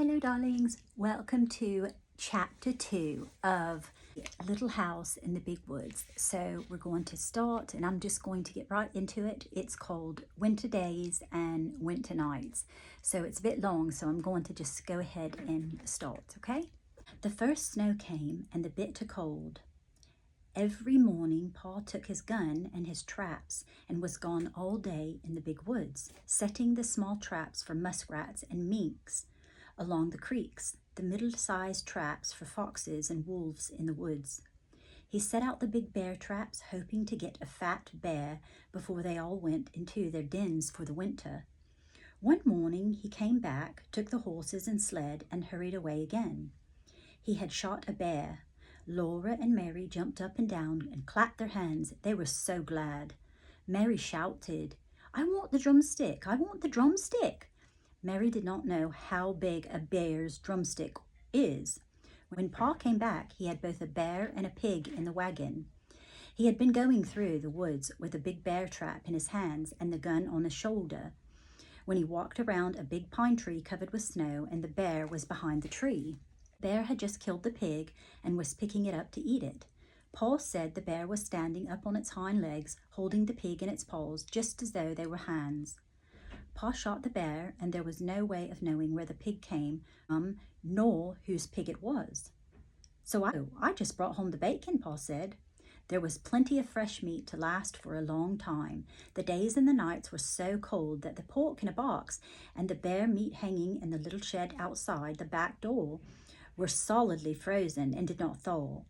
Hello darlings, welcome to chapter 2 of Little House in the Big Woods. So we're going to start and I'm just going to get right into it. It's called Winter Days and Winter Nights. So it's a bit long, so I'm going to just go ahead and start, okay? The first snow came and the bitter cold. Every morning Pa took his gun and his traps and was gone all day in the big woods, setting the small traps for muskrats and minks along the creeks, the middle-sized traps for foxes and wolves in the woods. He set out the big bear traps, hoping to get a fat bear before they all went into their dens for the winter. One morning he came back, took the horses and sled, and hurried away again. He had shot a bear. Laura and Mary jumped up and down and clapped their hands. They were so glad. Mary shouted, "I want the drumstick! I want the drumstick!" Mary did not know how big a bear's drumstick is. When Pa came back, he had both a bear and a pig in the wagon. He had been going through the woods with a big bear trap in his hands and the gun on his shoulder when he walked around a big pine tree covered with snow, and the bear was behind the tree. The bear had just killed the pig and was picking it up to eat it. Pa said the bear was standing up on its hind legs, holding the pig in its paws just as though they were hands. Pa shot the bear, and there was no way of knowing where the pig came from, nor whose pig it was. So I just brought home the bacon, Pa said. There was plenty of fresh meat to last for a long time. The days and the nights were so cold that the pork in a box and the bear meat hanging in the little shed outside the back door were solidly frozen and did not thaw.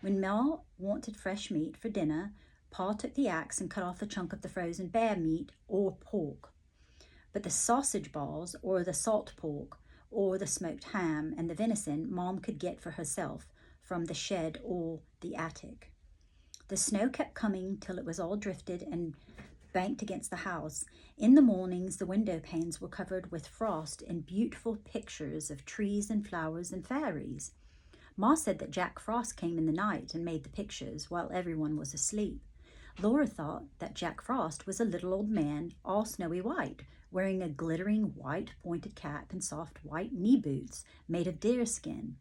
When Ma wanted fresh meat for dinner, Pa took the axe and cut off a chunk of the frozen bear meat or pork. But the sausage balls, or the salt pork, or the smoked ham and the venison Mom could get for herself from the shed or the attic. The snow kept coming till it was all drifted and banked against the house. In the mornings, the window panes were covered with frost and beautiful pictures of trees and flowers and fairies. Ma said that Jack Frost came in the night and made the pictures while everyone was asleep. Laura thought that Jack Frost was a little old man, all snowy white, wearing a glittering white pointed cap and soft white knee boots made of deerskin.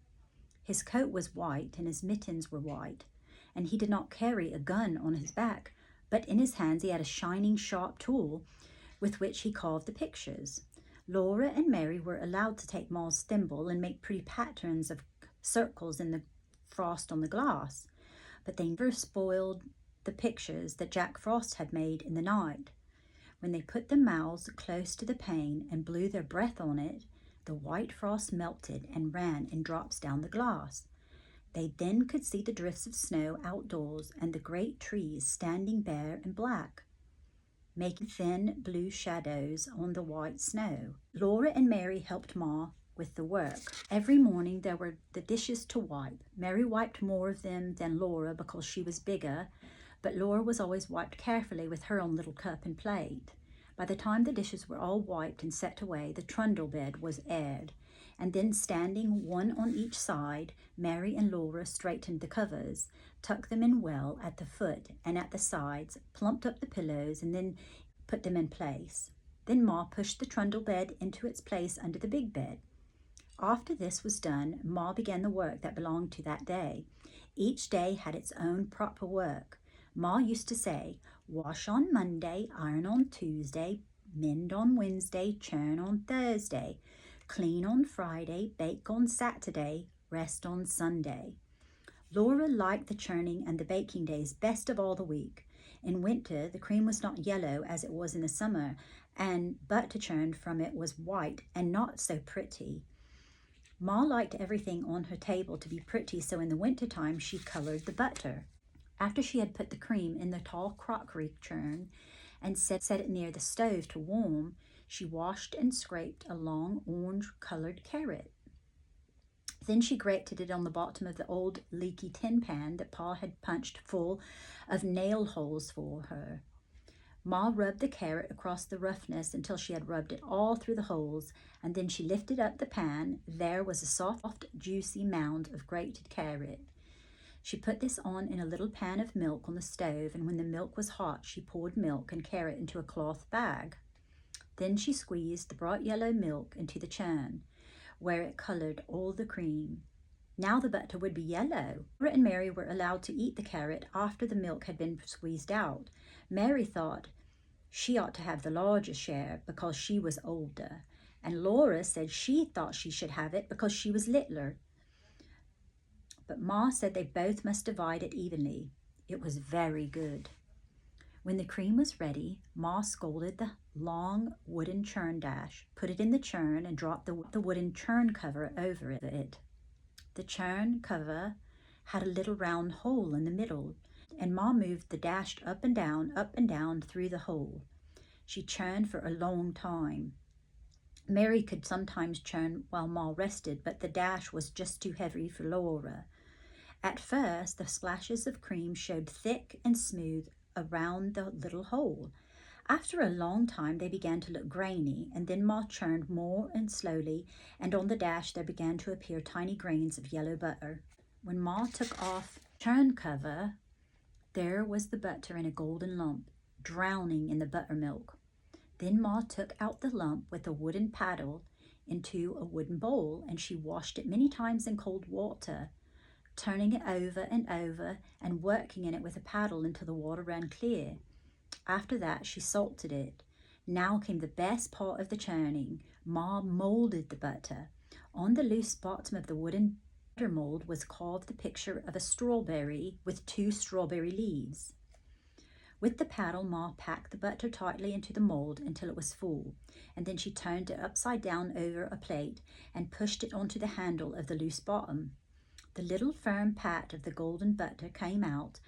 His coat was white and his mittens were white, and he did not carry a gun on his back, but in his hands he had a shining sharp tool with which he carved the pictures. Laura and Mary were allowed to take Ma's thimble and make pretty patterns of circles in the frost on the glass, but they never spoiled the pictures that Jack Frost had made in the night. When they put their mouths close to the pane and blew their breath on it, the white frost melted and ran in drops down the glass. They then could see the drifts of snow outdoors and the great trees standing bare and black, making thin blue shadows on the white snow. Laura and Mary helped Ma with the work. Every morning there were the dishes to wipe. Mary wiped more of them than Laura because she was bigger, but Laura was always wiped carefully with her own little cup and plate. By the time the dishes were all wiped and set away, the trundle bed was aired, and then standing one on each side, Mary and Laura straightened the covers, tucked them in well at the foot and at the sides, plumped up the pillows, and then put them in place. Then Ma pushed the trundle bed into its place under the big bed. After this was done, Ma began the work that belonged to that day. Each day had its own proper work. Ma used to say, wash on Monday, iron on Tuesday, mend on Wednesday, churn on Thursday, clean on Friday, bake on Saturday, rest on Sunday. Laura liked the churning and the baking days best of all the week. In winter, the cream was not yellow as it was in the summer, and butter churned from it was white and not so pretty. Ma liked everything on her table to be pretty, so in the wintertime she colored the butter. After she had put the cream in the tall crockery churn and set it near the stove to warm, she washed and scraped a long orange-colored carrot. Then she grated it on the bottom of the old leaky tin pan that Pa had punched full of nail holes for her. Ma rubbed the carrot across the roughness until she had rubbed it all through the holes, and then she lifted up the pan. There was a soft, juicy mound of grated carrot. She put this on in a little pan of milk on the stove, and when the milk was hot, she poured milk and carrot into a cloth bag. Then she squeezed the bright yellow milk into the churn. where it colored all the cream. Now the butter would be yellow. Laura and Mary were allowed to eat the carrot after the milk had been squeezed out. Mary thought she ought to have the largest share because she was older, and Laura said she thought she should have it because she was littler. But Ma said they both must divide it evenly. It was very good. When the cream was ready, Ma scolded the long wooden churn dash, put it in the churn, and dropped the wooden churn cover over it. The churn cover had a little round hole in the middle, and Ma moved the dash up and down through the hole. She churned for a long time. Mary could sometimes churn while Ma rested, but the dash was just too heavy for Laura. At first, the splashes of cream showed thick and smooth around the little hole. After a long time, they began to look grainy, and then Ma churned more and slowly, and on the dash there began to appear tiny grains of yellow butter. When Ma took off the churn cover, there was the butter in a golden lump, drowning in the buttermilk. Then Ma took out the lump with a wooden paddle into a wooden bowl, and she washed it many times in cold water, turning it over and working in it with a paddle until the water ran clear. After that, she salted it. Now came the best part of the churning. Ma molded the butter. On the loose bottom of the wooden butter mold was carved the picture of a strawberry with 2 strawberry leaves. With the paddle, Ma packed the butter tightly into the mold until it was full, and then she turned it upside down over a plate and pushed it onto the handle of the loose bottom. The little firm pat of the golden butter came out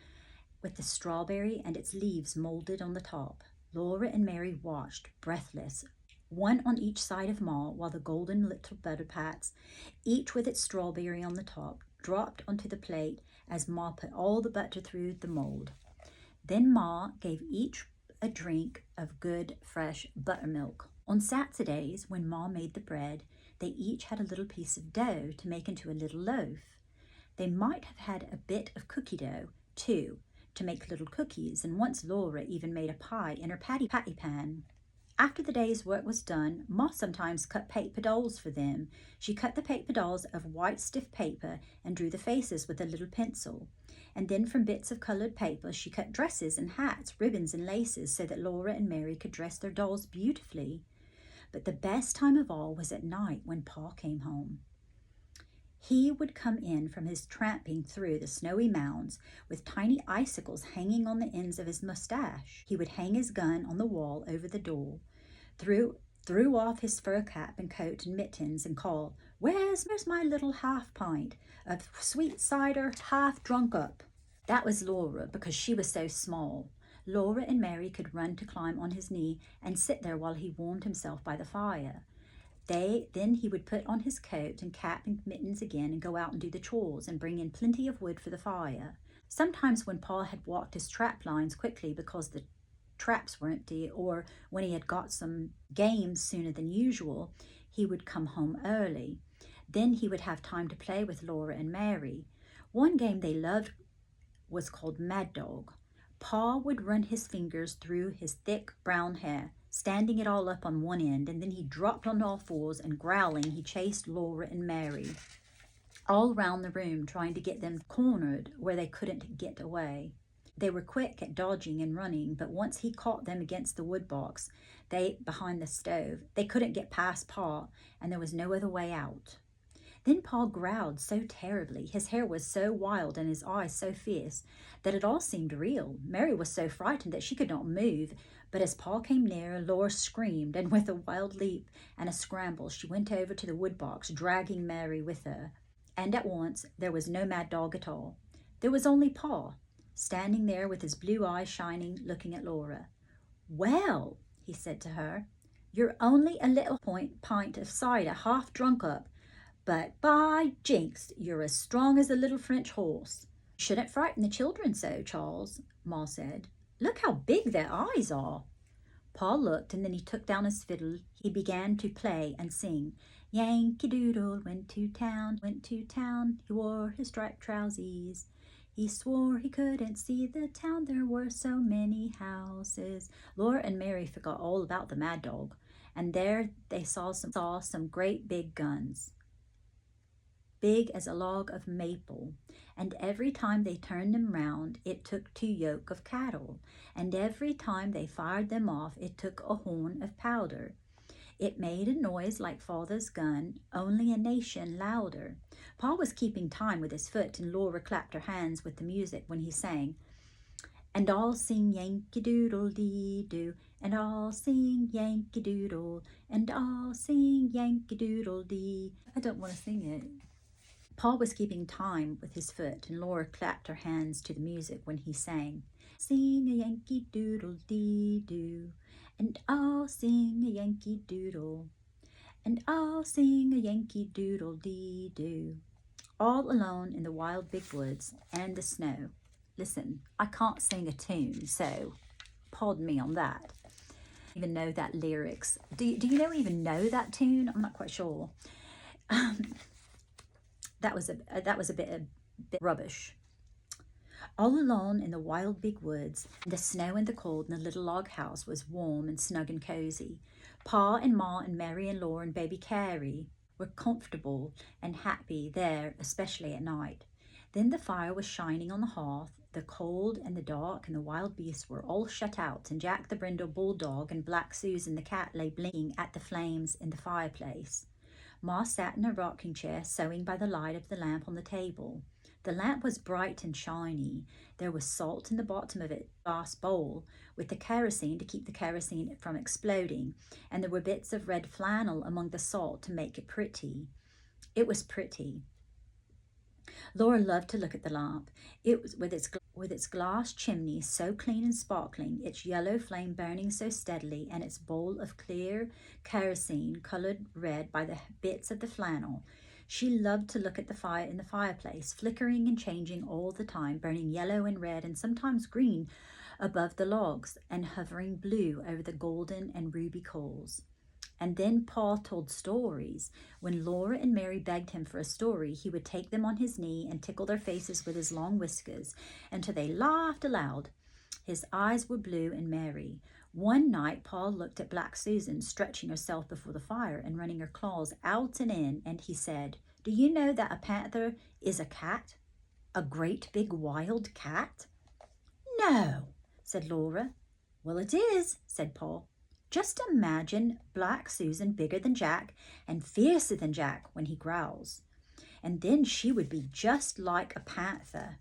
with the strawberry and its leaves molded on the top. Laura and Mary watched, breathless, one on each side of Ma, while the golden little butter pats, each with its strawberry on the top, dropped onto the plate as Ma put all the butter through the mold. Then Ma gave each a drink of good, fresh buttermilk. On Saturdays, when Ma made the bread, they each had a little piece of dough to make into a little loaf. They might have had a bit of cookie dough, too, to make little cookies, and once Laura even made a pie in her patty pan. After the day's work was done, Ma sometimes cut paper dolls for them. She cut the paper dolls of white stiff paper and drew the faces with a little pencil. And then from bits of colored paper, she cut dresses and hats, ribbons and laces so that Laura and Mary could dress their dolls beautifully. But the best time of all was at night when Pa came home. He would come in from his tramping through the snowy mounds with tiny icicles hanging on the ends of his mustache. He would hang his gun on the wall over the door, threw off his fur cap and coat and mittens, and call, Where's my little half pint of sweet cider half drunk up? That was Laura, because she was so small. Laura and Mary could run to climb on his knee and sit there while he warmed himself by the fire. Then he would put on his coat and cap and mittens again and go out and do the chores and bring in plenty of wood for the fire. Sometimes when Pa had walked his trap lines quickly because the traps were empty, or when he had got some game sooner than usual, he would come home early. Then he would have time to play with Laura and Mary. One game they loved was called Mad Dog. Pa would run his fingers through his thick brown hair, standing it all up on one end, and then he dropped on all fours and growling he chased Laura and Mary all round the room, trying to get them cornered where they couldn't get away. They were quick at dodging and running, but once he caught them against the wood box behind the stove, they couldn't get past Pa, and there was no other way out. Then Pa growled so terribly, his hair was so wild and his eyes so fierce, that it all seemed real. Mary was so frightened that she could not move, but as Pa came near, Laura screamed, and with a wild leap and a scramble, she went over to the wood box, dragging Mary with her. And at once, there was no Mad Dog at all. There was only Pa, standing there with his blue eyes shining, looking at Laura. Well, he said to her, you're only a little pint of cider half drunk up, but by jinks, you're as strong as a little French horse. You shouldn't frighten the children so, Charles, Ma said. Look how big their eyes are. Pa looked, and then he took down his fiddle. He began to play and sing. Yankee Doodle went to town. He wore his striped trousies. He swore he couldn't see the town, there were so many houses. Laura and Mary forgot all about the Mad Dog, and there they saw some great big guns. big as a log of maple, and every time they turned them round, it took 2 yoke of cattle, and every time they fired them off, it took a horn of powder. It made a noise like father's gun, only a nation louder. Paul was keeping time with his foot, and Laura clapped her hands with the music when he sang, and all sing Yankee Doodle Dee Doo, and all sing Yankee Doodle, and all sing Yankee Doodle Dee. I don't want to sing it. Paul was keeping time with his foot, and Laura clapped her hands to the music when he sang, sing a Yankee Doodle Dee Doo, and all sing a Yankee Doodle, and all sing a Yankee Doodle Dee Doo. All alone in the wild big woods and the snow. Listen, I can't sing a tune, so pardon me on that. Even know that lyrics. Do you even know that tune? I'm not quite sure. That was a bit rubbish. All alone in the wild big woods, the snow and the cold, and the little log house was warm and snug and cozy. Pa and Ma and Mary and Laura and baby Carrie were comfortable and happy there, especially at night. Then the fire was shining on the hearth. The cold and the dark and the wild beasts were all shut out, and Jack the brindle bulldog and Black Susan the cat lay blinking at the flames in the fireplace. Ma sat in her rocking chair, sewing by the light of the lamp on the table. The lamp was bright and shiny. There was salt in the bottom of it, glass bowl, with the kerosene to keep the kerosene from exploding, and there were bits of red flannel among the salt to make it pretty. It was pretty. Laura loved to look at the lamp. It was with its glass chimney so clean and sparkling, its yellow flame burning so steadily, and its bowl of clear kerosene colored red by the bits of the flannel. She loved to look at the fire in the fireplace, flickering and changing all the time, burning yellow and red and sometimes green above the logs, and hovering blue over the golden and ruby coals. And then Paul told stories. When Laura and Mary begged him for a story, he would take them on his knee and tickle their faces with his long whiskers until they laughed aloud. His eyes were blue and merry. One night, Paul looked at Black Susan stretching herself before the fire and running her claws out and in, and he said, "Do you know that a panther is a cat? A great big wild cat?" "No," said Laura. "Well, it is," said Paul. "Just imagine Black Susan bigger than Jack and fiercer than Jack when he growls. And then she would be just like a panther."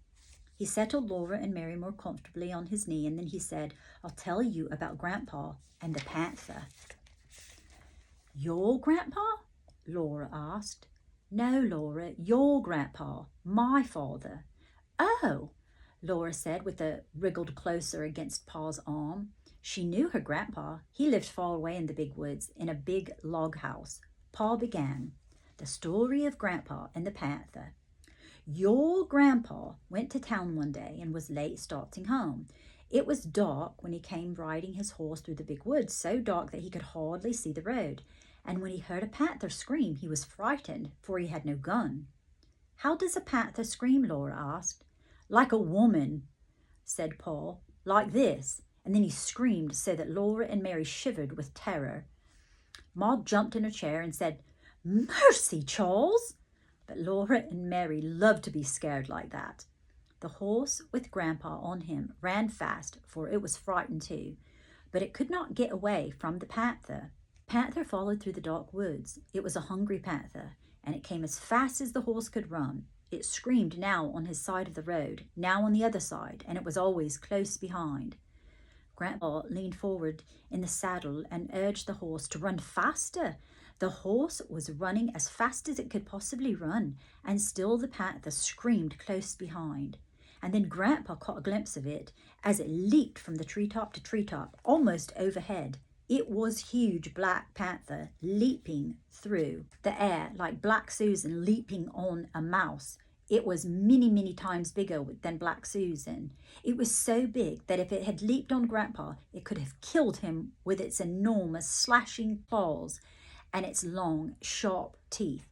He settled Laura and Mary more comfortably on his knee, and then he said, "I'll tell you about Grandpa and the panther." "Your grandpa?" Laura asked. "No, Laura, your grandpa, my father." "Oh," Laura said, with a wriggled closer against Pa's arm. She knew her grandpa. He lived far away in the big woods in a big log house. Pa began, "The story of Grandpa and the panther. Your grandpa went to town one day and was late starting home. It was dark when he came riding his horse through the big woods, so dark that he could hardly see the road. And when he heard a panther scream, he was frightened, for he had no gun." "How does a panther scream?" Laura asked. "Like a woman," said Paul. "Like this." And then he screamed so that Laura and Mary shivered with terror. Ma jumped in her chair and said, "Mercy, Charles!" But Laura and Mary loved to be scared like that. The horse with Grandpa on him ran fast, for it was frightened too, but it could not get away from the panther. The panther followed through the dark woods. It was a hungry panther, and it came as fast as the horse could run. It screamed now on his side of the road, now on the other side, and it was always close behind. Grandpa leaned forward in the saddle and urged the horse to run faster. The horse was running as fast as it could possibly run, and still the panther screamed close behind. And then Grandpa caught a glimpse of it as it leaped from the treetop to treetop, almost overhead. It was huge Black Panther leaping through the air like Black Susan leaping on a mouse. It was many, many times bigger than Black Susan. It was so big that if it had leaped on Grandpa, it could have killed him with its enormous slashing claws and its long, sharp teeth.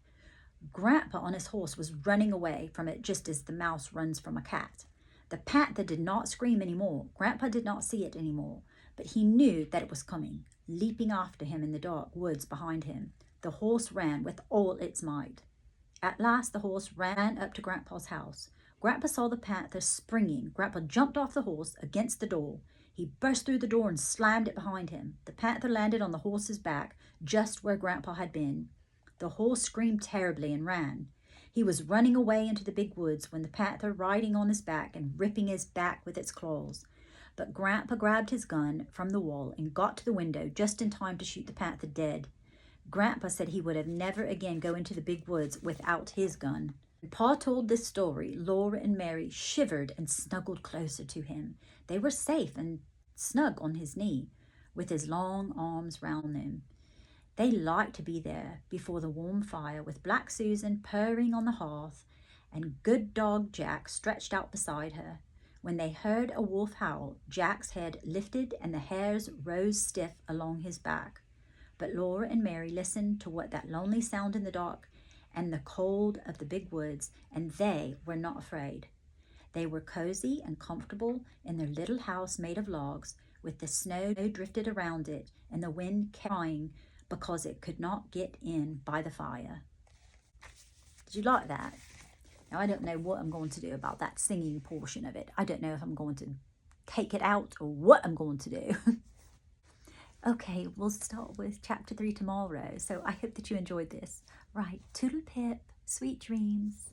Grandpa on his horse was running away from it just as the mouse runs from a cat. The panther did not scream anymore. Grandpa did not see it anymore, but he knew that it was coming, leaping after him in the dark woods behind him. The horse ran with all its might. At last the horse ran up to Grandpa's house. Grandpa saw the panther springing. Grandpa jumped off the horse against the door. He burst through the door and slammed it behind him. The panther landed on the horse's back, just where Grandpa had been. The horse screamed terribly and ran. He was running away into the big woods when the panther riding on his back and ripping his back with its claws. But Grandpa grabbed his gun from the wall and got to the window just in time to shoot the panther dead. Grandpa said he would have never again go into the big woods without his gun. When Pa told this story, Laura and Mary shivered and snuggled closer to him. They were safe and snug on his knee, with his long arms round them. They liked to be there before the warm fire, with Black Susan purring on the hearth and good dog Jack stretched out beside her. When they heard a wolf howl, Jack's head lifted and the hairs rose stiff along his back. But Laura and Mary listened to what that lonely sound in the dark and the cold of the big woods, and they were not afraid. They were cozy and comfortable in their little house made of logs, with the snow drifted around it and the wind crying because it could not get in by the fire. Did you like that? Now, I don't know what I'm going to do about that singing portion of it. I don't know if I'm going to take it out or what I'm going to do. Okay, we'll start with chapter 3 tomorrow. So I hope that you enjoyed this. Right, toodle pip, sweet dreams.